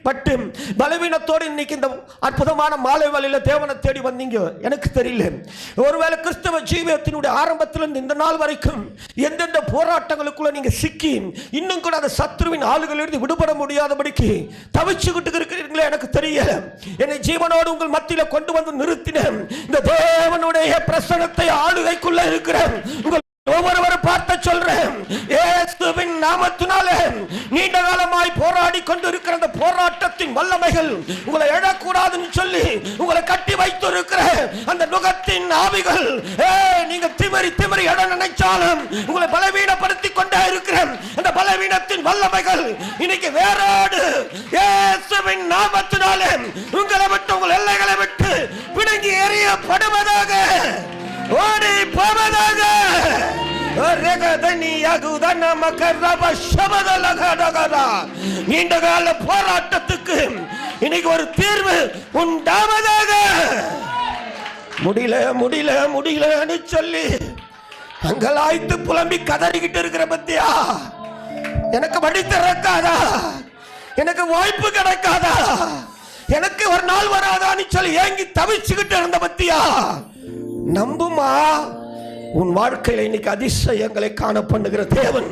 பட்டு பலவீனத்தோடு இன்னைக்கு இந்த அற்புதமான மாலை வேளையில தேவனை தேடி வந்தீங்க. எனக்கு தெரியல, ஒருவேளை கிறிஸ்தவ ஜீவியத்தினுடைய ஆரம்பத்திலிருந்து இந்த நாள் வரைக்கும் எந்தெந்த போராட்டங்களுக்குள்ள நீங்க சிக்கி இன்னும் கூட அந்த சத்ருவின் ஆளுகளிலிருந்து விடுபட முடியாதபடிக்கு தவிச்சுக்கிட்டு இருக்கிறீங்களே எனக்கு தெரியல. என்னை ஜீவனோடு உங்கள் மத்தியில கொண்டு வந்து நிறுத்தின இந்த தேவனுடைய பிரசன்னத்தை ஆளுகைக்குள்ள இருக்கிற உங்கள் ஒவ்வொருவரும் பார்த்து சொல்றேன், இயேசுவின் நாமத்தினாலே நீண்ட காலமாய் போராடி கொண்டிருக்கிற அந்த போராட்டத்தின் வல்லமைகள் உங்களை எழக்கூடாதுன்னு சொல்லி உங்களை கட்டி வைத்திருக்கிற அந்த நுகத்தின் ஆவிகள், நீங்க திமிரி திமிரி எட நினைச்சாலும் உங்களை பலவீனப்படுத்தி கொண்டே இருக்கிற அந்த பலவீனத்தின் வல்லமைகள் இன்னைக்கு வேறாடு இயேசுவின் நாமத்தினாலே உங்களை விட்டு உங்கள் எல்லைகளை விட்டு பிடுங்கி எறியப்படுவதாக, ஓடி போவதாக. நீண்ட கால போராட்டத்துக்கு இன்னைக்கு ஒரு தீர்வு உண்டாவதாக. முடியல முடியல முடியலன்னு சொல்லி அங்கலாய்த்து புலம்பி கதறிக்கிட்டு இருக்கிற பத்தியா, எனக்கு வழி திறக்காதா, எனக்கு வாய்ப்பு கிடைக்காதா, எனக்கு ஒரு நாள் வராதான்னு சொல்லி ஏங்கி தவிச்சுக்கிட்டு இருந்த பத்தியா, நம்புமா, உன் வாழ்க்கையில இன்னைக்கு அதிசயங்களை காண பண்ணுகிற தேவன்